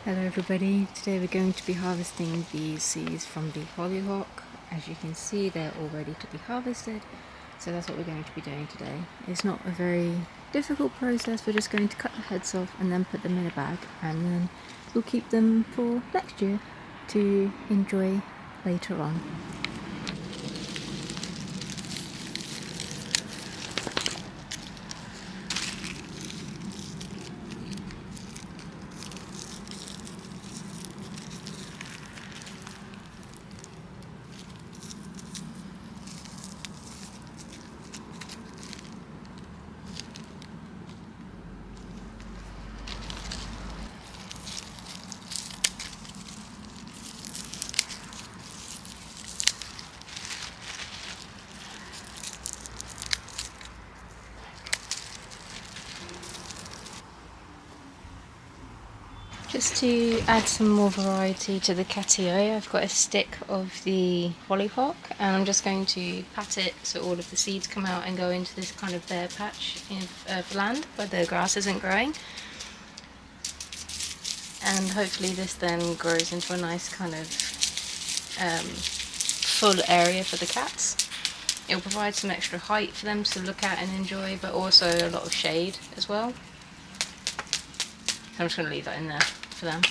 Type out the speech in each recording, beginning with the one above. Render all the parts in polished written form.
Hello everybody, today we're going to be harvesting the seeds from the hollyhock. As you can see, they're all ready to be harvested, so that's what we're going to be doing today. It's not a very difficult process. We're just going to cut the heads off and then put them in a bag, and then we'll keep them for next year to enjoy later on. Just to add some more variety to the catio, I've got a stick of the hollyhock and I'm just going to pat it so all of the seeds come out and go into this kind of bare patch of land where the grass isn't growing. And hopefully this then grows into a nice kind of full area for the cats. It'll provide some extra height for them to look at and enjoy, but also a lot of shade as well. So I'm just going to leave that in there for them.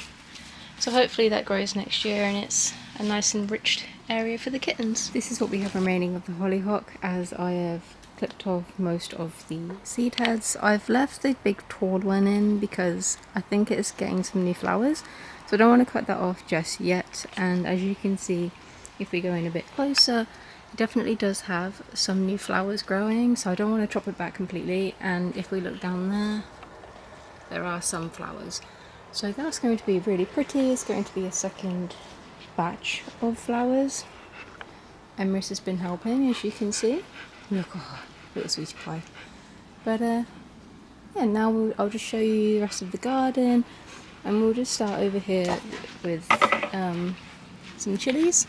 So hopefully that grows next year and it's a nice enriched area for the kittens. This is what we have remaining of the hollyhock, as I have clipped off most of the seed heads. I've left the big tall one in because I think it's getting some new flowers, so I don't want to cut that off just yet. And as you can see, if we go in a bit closer, it definitely does have some new flowers growing, so I don't want to chop it back completely. And if we look down there are some flowers. So that's going to be really pretty. It's going to be a second batch of flowers. Emrys has been helping, as you can see. Look, oh, little sweetie pie. But yeah, now I'll just show you the rest of the garden, and we'll just start over here with some chilies.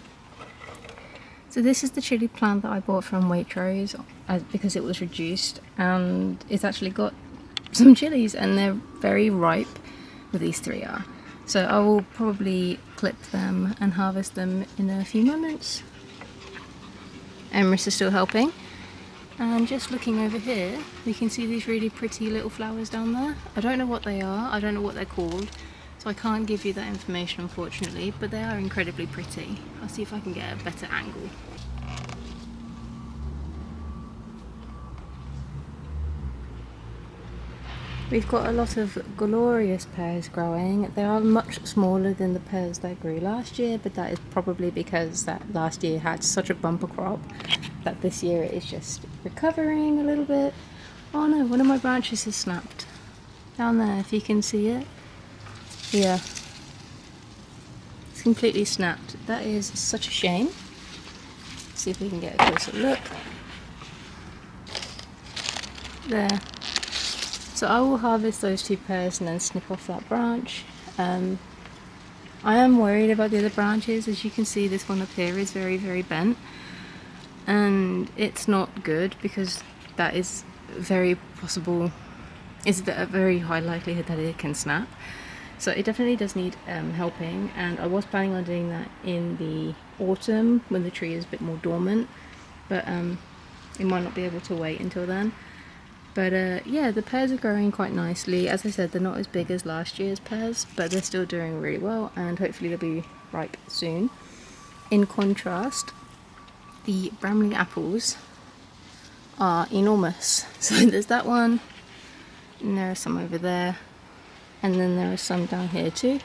So this is the chili plant that I bought from Waitrose because it was reduced, and it's actually got some chilies and they're very ripe. Well, these three are. So I will probably clip them and harvest them in a few moments. Emrys is still helping. And just looking over here, we can see these really pretty little flowers down there. I don't know what they are, I don't know what they're called, so I can't give you that information unfortunately, but they are incredibly pretty. I'll see if I can get a better angle. We've got a lot of glorious pears growing. They are much smaller than the pears that grew last year, but that is probably because that last year had such a bumper crop that this year it is just recovering a little bit. Oh no, one of my branches has snapped. Down there, if you can see it. Yeah. It's completely snapped. That is such a shame. Let's see if we can get a closer look. There. So I will harvest those two pears and then snip off that branch. I am worried about the other branches. As you can see, this one up here is very, very bent. And it's not good because that is very possible, it's a very high likelihood that it can snap. So it definitely does need helping, and I was planning on doing that in the autumn when the tree is a bit more dormant, but it might not be able to wait until then. But yeah, the pears are growing quite nicely. As I said, they're not as big as last year's pears, but they're still doing really well, and hopefully they'll be ripe soon. In contrast, the Bramley apples are enormous. So there's that one, and there are some over there, and then there are some down here too.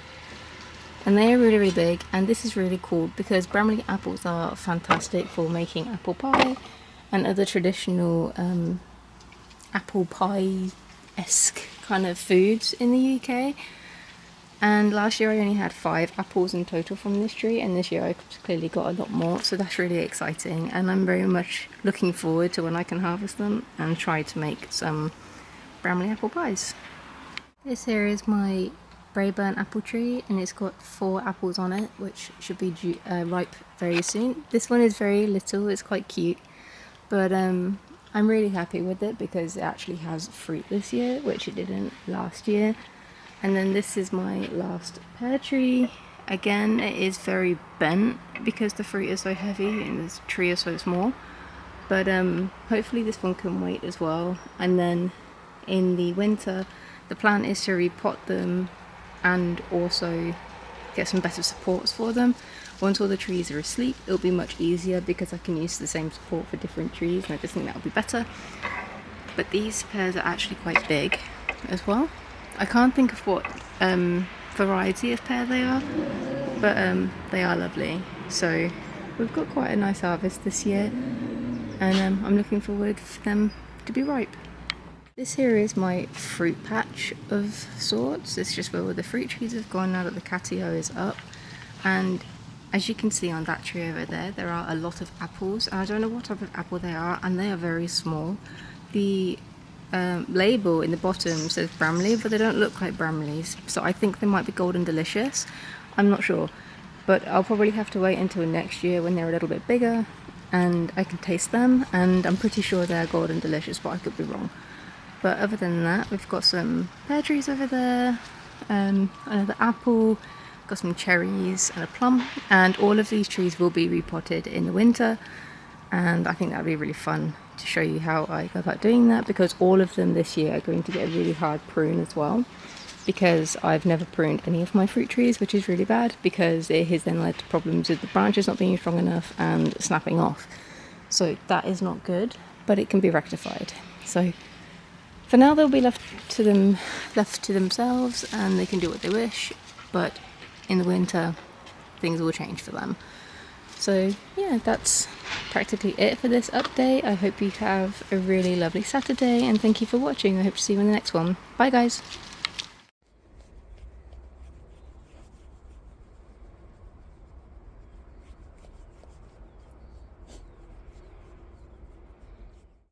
And they are really, really big, and this is really cool because Bramley apples are fantastic for making apple pie and other traditional apple pie-esque kind of foods in the UK. And last year I only had 5 apples in total from this tree, and this year I clearly got a lot more, so that's really exciting, and I'm very much looking forward to when I can harvest them and try to make some Bramley apple pies. This here is my Braeburn apple tree, and it's got 4 apples on it, which should be ripe very soon. This one is very little, it's quite cute, but I'm really happy with it because it actually has fruit this year, which it didn't last year. And then this is my last pear tree. Again, it is very bent because the fruit is so heavy and the tree is so small. But hopefully this one can wait as well. And then in the winter, the plan is to repot them and also get some better supports for them. Once all the trees are asleep, it'll be much easier because I can use the same support for different trees, and I just think that'll be better. But these pears are actually quite big as well. I can't think of what variety of pear they are, but they are lovely. So we've got quite a nice harvest this year, and I'm looking forward for them to be ripe. This here is my fruit patch of sorts. It's just where all the fruit trees have gone now that the catio is up. And as you can see on that tree over there, there are a lot of apples. And I don't know what type of apple they are, and they are very small. The label in the bottom says Bramley, but they don't look like Bramleys. So I think they might be Golden Delicious. I'm not sure. But I'll probably have to wait until next year when they're a little bit bigger and I can taste them. And I'm pretty sure they're Golden Delicious, but I could be wrong. But other than that, we've got some pear trees over there, another apple, got some cherries and a plum, and all of these trees will be repotted in the winter, and I think that'll be really fun to show you how I go about doing that, because all of them this year are going to get a really hard prune as well, because I've never pruned any of my fruit trees, which is really bad because it has then led to problems with the branches not being strong enough and snapping off. So that is not good, but it can be rectified. So for now they'll be left to themselves and they can do what they wish, but in the winter things will change for them. So yeah, that's practically it for this update. I hope you have a really lovely Saturday and thank you for watching. I hope to see you in the next one. Bye guys!